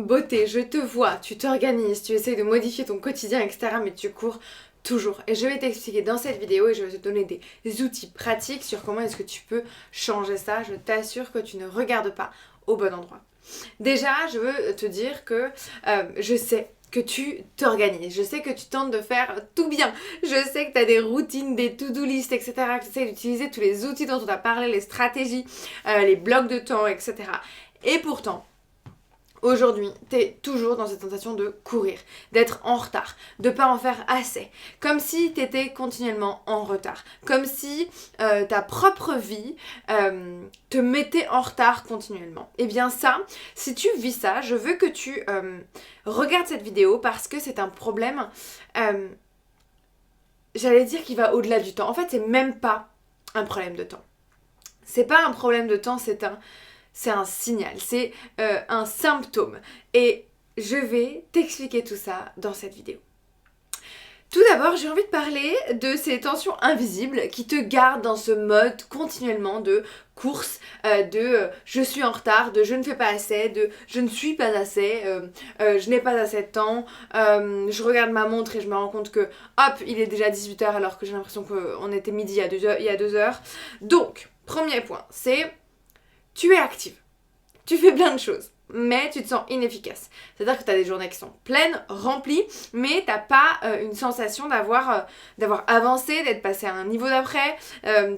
beauté, je te vois, tu t'organises, tu essayes de modifier ton quotidien, etc. Mais tu cours toujours. Et je vais t'expliquer dans cette vidéo et je vais te donner des outils pratiques sur comment est-ce que tu peux changer ça. Je t'assure que tu ne regardes pas au bon endroit. Déjà, je veux te dire que je sais que tu t'organises, je sais que tu tentes de faire tout bien, je sais que tu as des routines, des to-do list, etc., que tu essaies d'utiliser tous les outils dont on a parlé, les stratégies, les blocs de temps, etc. Et pourtant, aujourd'hui, t'es toujours dans cette tentation de courir, d'être en retard, de pas en faire assez, comme si t'étais continuellement en retard, comme si ta propre vie te mettait en retard continuellement. Et bien ça, si tu vis ça, je veux que tu regardes cette vidéo parce que c'est un problème, j'allais dire qu'il va au-delà du temps. En fait, c'est même pas un problème de temps. C'est pas un problème de temps, c'est un signal, c'est un symptôme. Et je vais t'expliquer tout ça dans cette vidéo. Tout d'abord, j'ai envie de parler de ces tensions invisibles qui te gardent dans ce mode continuellement de course, je suis en retard, de je ne fais pas assez, de je ne suis pas assez, je n'ai pas assez de temps, je regarde ma montre et je me rends compte que hop, il est déjà 18h alors que j'ai l'impression qu'on était midi il y a 2 heures. Donc, premier point, c'est tu es active. Tu fais plein de choses, mais tu te sens inefficace. C'est-à-dire que tu as des journées qui sont pleines, remplies, mais tu n'as pas une sensation d'avoir avancé, d'être passé à un niveau d'après.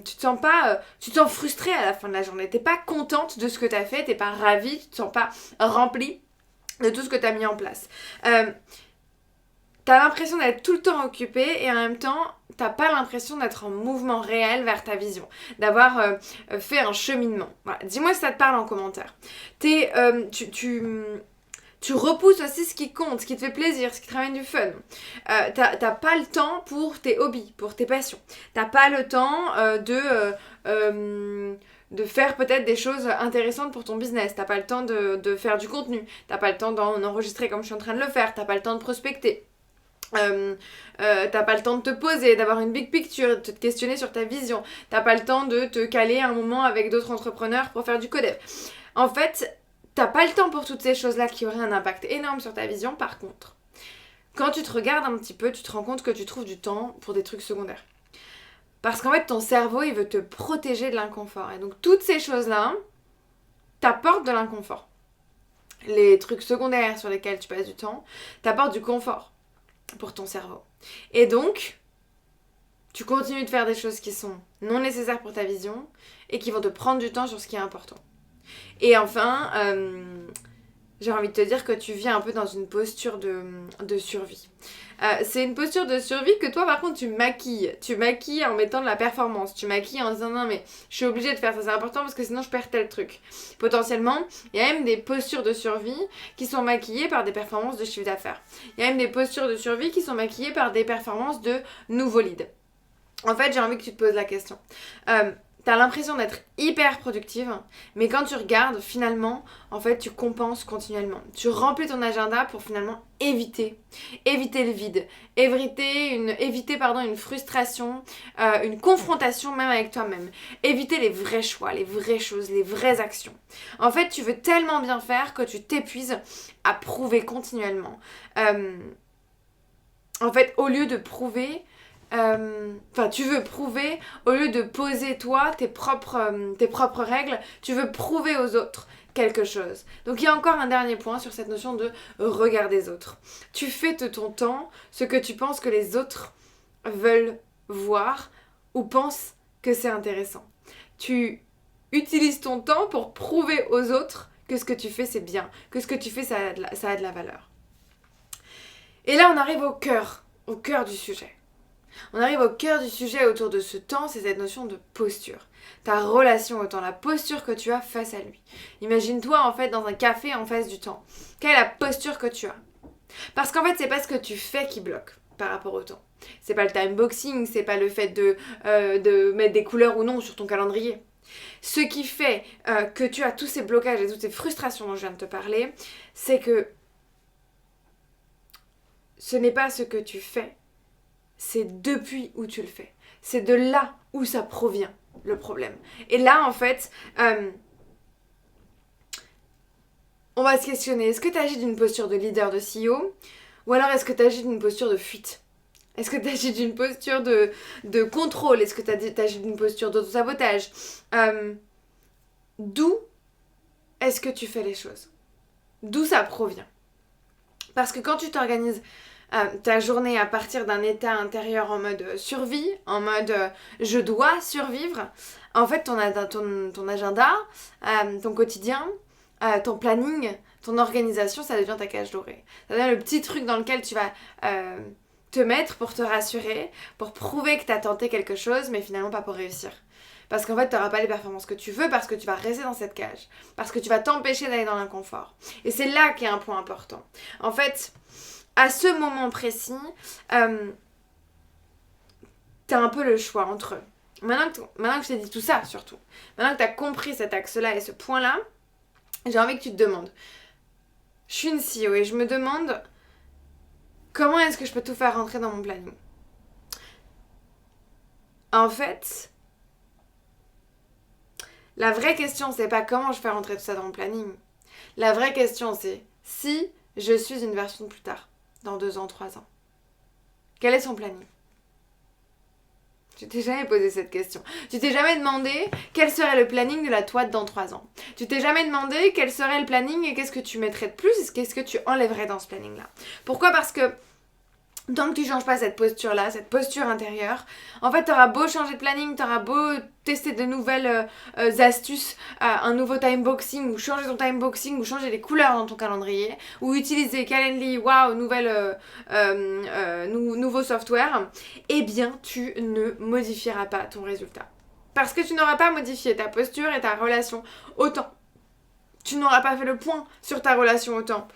Tu te sens frustrée à la fin de la journée. Tu n'es pas contente de ce que tu as fait, tu n'es pas ravie, tu te sens pas remplie de tout ce que tu as mis en place. T'as l'impression d'être tout le temps occupé et en même temps, t'as pas l'impression d'être en mouvement réel vers ta vision, d'avoir fait un cheminement. Voilà. Dis-moi si ça te parle en commentaire. Tu repousses aussi ce qui compte, ce qui te fait plaisir, ce qui te ramène du fun. T'as pas le temps pour tes hobbies, pour tes passions. T'as pas le temps de faire peut-être des choses intéressantes pour ton business. T'as pas le temps de faire du contenu. T'as pas le temps d'en enregistrer comme je suis en train de le faire. T'as pas le temps de prospecter. T'as pas le temps de te poser, d'avoir une big picture, de te questionner sur ta vision. T'as pas le temps de te caler un moment avec d'autres entrepreneurs pour faire du codev. En fait, t'as pas le temps pour toutes ces choses-là qui auraient un impact énorme sur ta vision. Par contre, quand tu te regardes un petit peu, tu te rends compte que tu trouves du temps pour des trucs secondaires. Parce qu'en fait, ton cerveau, il veut te protéger de l'inconfort. Et donc, toutes ces choses-là t'apportent de l'inconfort. Les trucs secondaires sur lesquels tu passes du temps t'apportent du confort pour ton cerveau. Et donc, tu continues de faire des choses qui sont non nécessaires pour ta vision et qui vont te prendre du temps sur ce qui est important. Et enfin, j'ai envie de te dire que tu vis un peu dans une posture de survie. C'est une posture de survie que toi, par contre, tu maquilles. Tu maquilles en mettant de la performance. Tu maquilles en disant non, mais je suis obligée de faire ça, c'est important parce que sinon je perds tel truc. Potentiellement, il y a même des postures de survie qui sont maquillées par des performances de chiffre d'affaires. Il y a même des postures de survie qui sont maquillées par des performances de nouveaux leads. En fait, j'ai envie que tu te poses la question. T'as l'impression d'être hyper productive, mais quand tu regardes, finalement, en fait, tu compenses continuellement. Tu remplis ton agenda pour finalement éviter le vide, éviter une frustration, une confrontation même avec toi-même, éviter les vrais choix, les vraies choses, les vraies actions. En fait, tu veux tellement bien faire que tu t'épuises à prouver continuellement. En fait, au lieu de prouver, tu veux prouver, au lieu de poser toi tes propres règles, tu veux prouver aux autres quelque chose. Donc il y a encore un dernier point sur cette notion de regard des autres. Tu fais de ton temps ce que tu penses que les autres veulent voir ou pensent que c'est intéressant. Tu utilises ton temps pour prouver aux autres que ce que tu fais c'est bien, que ce que tu fais ça a de la valeur. Et là on arrive au cœur du sujet. On arrive au cœur du sujet autour de ce temps, c'est cette notion de posture. Ta relation au temps, la posture que tu as face à lui. Imagine-toi en fait dans un café en face du temps. Quelle est la posture que tu as? Parce qu'en fait, c'est pas ce que tu fais qui bloque par rapport au temps. C'est pas le timeboxing, c'est pas le fait de mettre des couleurs ou non sur ton calendrier. Ce qui fait que tu as tous ces blocages et toutes ces frustrations dont je viens de te parler, c'est que ce n'est pas ce que tu fais, c'est depuis où tu le fais. C'est de là où ça provient, le problème. Et là, en fait, on va se questionner, est-ce que tu agis d'une posture de leader, de CEO, ou alors est-ce que tu agis d'une posture de fuite? Est-ce que tu agis d'une posture de contrôle? Est-ce que tu agis d'une posture d'auto-sabotage? D'où est-ce que tu fais les choses? D'où ça provient? Parce que quand tu t'organises ta journée à partir d'un état intérieur en mode survie, en mode je dois survivre, en fait ton agenda, ton quotidien, ton planning, ton organisation, ça devient ta cage dorée. Ça devient le petit truc dans lequel tu vas te mettre pour te rassurer, pour prouver que tu as tenté quelque chose, mais finalement pas pour réussir. Parce qu'en fait, tu n'auras pas les performances que tu veux, parce que tu vas rester dans cette cage. Parce que tu vas t'empêcher d'aller dans l'inconfort. Et c'est là qu'il y a un point important. En fait, à ce moment précis, t'as un peu le choix entre eux. Maintenant que je t'ai dit tout ça, surtout, maintenant que t'as compris cet axe-là et ce point-là, j'ai envie que tu te demandes. Je suis une CEO et je me demande comment est-ce que je peux tout faire rentrer dans mon planning. En fait, la vraie question, c'est pas comment je fais rentrer tout ça dans mon planning. La vraie question, c'est si je suis une version de plus tard, dans 2 ans, 3 ans. Quel est son planning? Tu t'es jamais posé cette question. Tu t'es jamais demandé quel serait le planning de la toi dans 3 ans. Tu t'es jamais demandé quel serait le planning et qu'est-ce que tu mettrais de plus et qu'est-ce que tu enlèverais dans ce planning-là. Pourquoi? Parce que tant que tu changes pas cette posture-là, cette posture intérieure, en fait, t'auras beau changer de planning, t'auras beau tester de nouvelles astuces, un nouveau timeboxing, ou changer ton timeboxing, ou changer les couleurs dans ton calendrier, ou utiliser Calendly, waouh, nouveau software, eh bien, tu ne modifieras pas ton résultat. Parce que tu n'auras pas modifié ta posture et ta relation au temps. Tu n'auras pas fait le point sur ta relation au temps.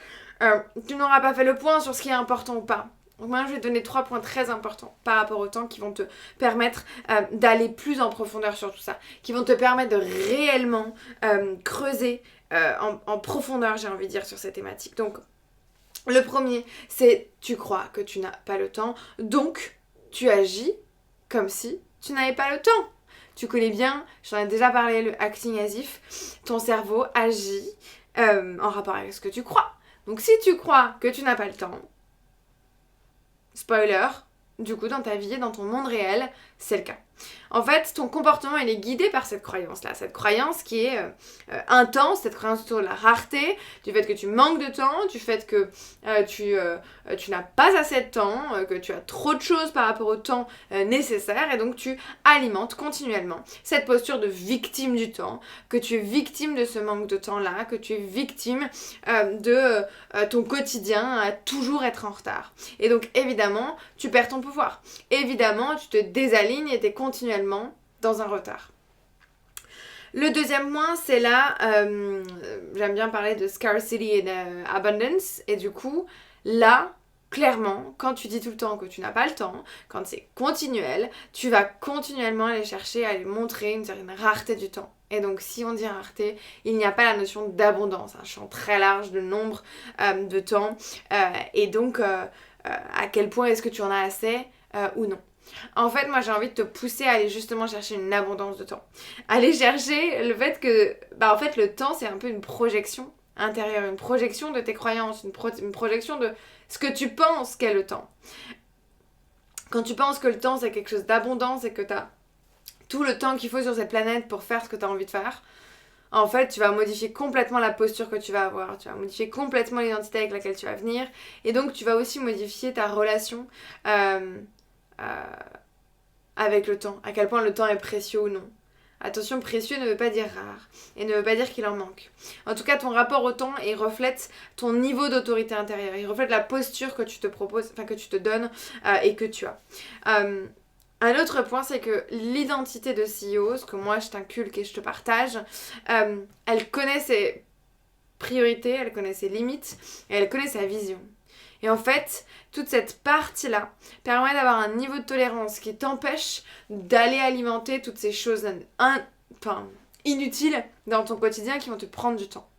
Tu n'auras pas fait le point sur ce qui est important ou pas. Donc maintenant, je vais te donner 3 points très importants par rapport au temps qui vont te permettre d'aller plus en profondeur sur tout ça, qui vont te permettre de réellement creuser en profondeur, j'ai envie de dire, sur cette thématique. Donc, le premier, c'est tu crois que tu n'as pas le temps, donc tu agis comme si tu n'avais pas le temps. Tu connais bien, j'en ai déjà parlé, le acting as if, ton cerveau agit en rapport avec ce que tu crois. Donc si tu crois que tu n'as pas le temps, spoiler, du coup dans ta vie et dans ton monde réel, c'est le cas. En fait, ton comportement il est guidé par cette croyance-là, cette croyance qui est intense, cette croyance autour de la rareté, du fait que tu manques de temps, du fait que tu n'as pas assez de temps, que tu as trop de choses par rapport au temps nécessaire, et donc tu alimentes continuellement cette posture de victime du temps, que tu es victime de ce manque de temps-là, que tu es victime de ton quotidien à toujours être en retard. Et donc évidemment, tu perds ton pouvoir. Évidemment, tu te désalignes et t'es continuellement dans un retard. Le deuxième point, c'est là, j'aime bien parler de scarcity et d'abundance, et du coup, là, clairement, quand tu dis tout le temps que tu n'as pas le temps, quand c'est continuel, tu vas continuellement aller chercher, aller montrer une certaine rareté du temps. Et donc, si on dit rareté, il n'y a pas la notion d'abondance, un champ très large de nombre de temps, et donc, à quel point est-ce que tu en as assez ou non. En fait, moi j'ai envie de te pousser à aller justement chercher une abondance de temps. Aller chercher le fait que, en fait, le temps c'est un peu une projection intérieure, une projection de tes croyances, une projection de ce que tu penses qu'est le temps. Quand tu penses que le temps c'est quelque chose d'abondance et que tu as tout le temps qu'il faut sur cette planète pour faire ce que tu as envie de faire, en fait, tu vas modifier complètement la posture que tu vas avoir, tu vas modifier complètement l'identité avec laquelle tu vas venir, et donc tu vas aussi modifier ta relation avec le temps, à quel point le temps est précieux ou non. Attention, précieux ne veut pas dire rare, et ne veut pas dire qu'il en manque. En tout cas, ton rapport au temps, il reflète ton niveau d'autorité intérieure, il reflète la posture que tu te proposes, enfin que tu te donnes et que tu as. Un autre point, c'est que l'identité de CEO, ce que moi je t'inculque et je te partage, elle connaît ses priorités, elle connaît ses limites, et elle connaît sa vision. Et en fait, toute cette partie-là permet d'avoir un niveau de tolérance qui t'empêche d'aller alimenter toutes ces choses inutiles dans ton quotidien qui vont te prendre du temps.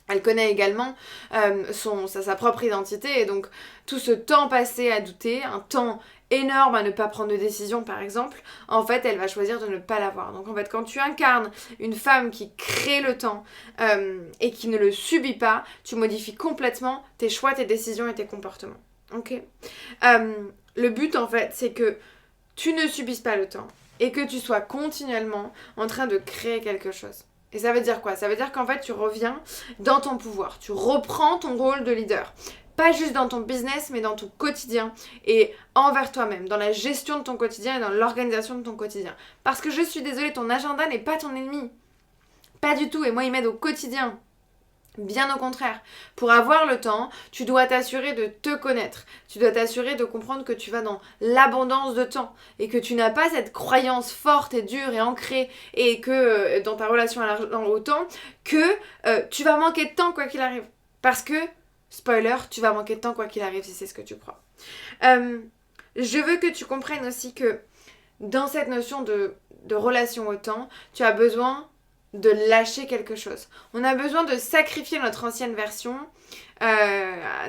Elle connaît également sa propre identité, et donc tout ce temps passé à douter, un temps énorme à ne pas prendre de décision par exemple, en fait elle va choisir de ne pas l'avoir. Donc en fait quand tu incarnes une femme qui crée le temps et qui ne le subit pas, tu modifies complètement tes choix, tes décisions et tes comportements. Ok. Le but en fait c'est que tu ne subisses pas le temps et que tu sois continuellement en train de créer quelque chose. Et ça veut dire quoi? Ça veut dire qu'en fait tu reviens dans ton pouvoir, tu reprends ton rôle de leader. Pas juste dans ton business, mais dans ton quotidien et envers toi-même, dans la gestion de ton quotidien et dans l'organisation de ton quotidien. Parce que je suis désolée, ton agenda n'est pas ton ennemi. Pas du tout, et moi il m'aide au quotidien. Bien au contraire, pour avoir le temps, tu dois t'assurer de te connaître. Tu dois t'assurer de comprendre que tu vas dans l'abondance de temps et que tu n'as pas cette croyance forte et dure et ancrée et que dans ta relation au temps, que tu vas manquer de temps quoi qu'il arrive. Parce que, spoiler, tu vas manquer de temps quoi qu'il arrive si c'est ce que tu crois. Je veux que tu comprennes aussi que dans cette notion de relation au temps, tu as besoin de lâcher quelque chose. On a besoin de sacrifier notre ancienne version,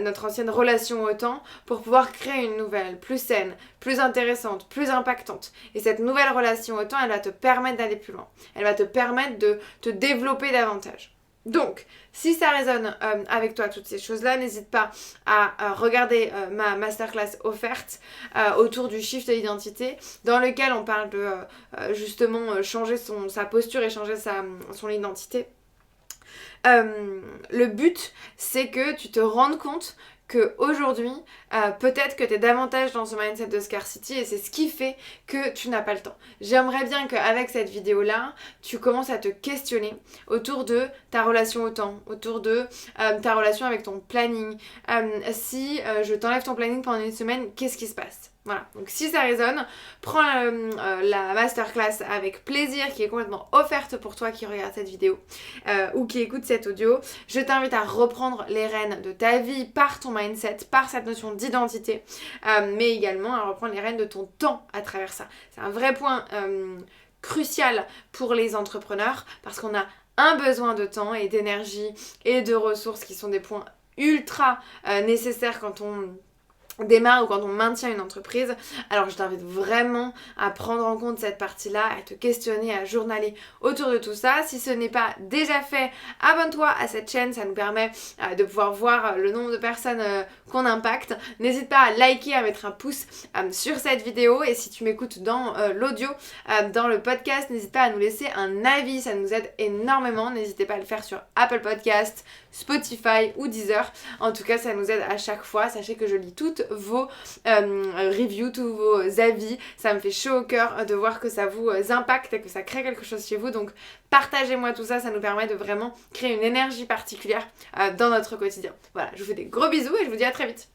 notre ancienne relation au temps pour pouvoir créer une nouvelle, plus saine, plus intéressante, plus impactante. Et cette nouvelle relation au temps, elle va te permettre d'aller plus loin. Elle va te permettre de te développer davantage. Donc, si ça résonne avec toi, toutes ces choses-là, n'hésite pas à regarder ma masterclass offerte autour du shift d'identité, dans lequel on parle de justement changer sa posture et changer son identité. Le but, c'est que tu te rendes compte qu'aujourd'hui, peut-être que tu es davantage dans ce mindset de scarcity et c'est ce qui fait que tu n'as pas le temps. J'aimerais bien qu'avec cette vidéo-là, tu commences à te questionner autour de ta relation au temps, autour de ta relation avec ton planning. Si je t'enlève ton planning pendant une semaine, qu'est-ce qui se passe ? Voilà, donc si ça résonne, prends la masterclass avec plaisir qui est complètement offerte pour toi qui regarde cette vidéo ou qui écoute cet audio. Je t'invite à reprendre les rênes de ta vie par ton mindset, par cette notion d'identité, mais également à reprendre les rênes de ton temps à travers ça. C'est un vrai point crucial pour les entrepreneurs parce qu'on a un besoin de temps et d'énergie et de ressources qui sont des points ultra nécessaires quand on démarre ou quand on maintient une entreprise. Alors je t'invite vraiment à prendre en compte cette partie-là, à te questionner, à journaler autour de tout ça. Si ce n'est pas déjà fait, abonne-toi à cette chaîne, ça nous permet de pouvoir voir le nombre de personnes qu'on impacte. N'hésite pas à liker, à mettre un pouce sur cette vidéo et si tu m'écoutes dans l'audio, dans le podcast, n'hésite pas à nous laisser un avis, ça nous aide énormément. N'hésitez pas à le faire sur Apple Podcast, Spotify ou Deezer. En tout cas, ça nous aide à chaque fois. Sachez que je lis toutes vos reviews, tous vos avis. Ça me fait chaud au cœur de voir que ça vous impacte et que ça crée quelque chose chez vous. Donc partagez-moi tout ça, ça nous permet de vraiment créer une énergie particulière dans notre quotidien. Voilà, je vous fais des gros bisous et je vous dis à très vite.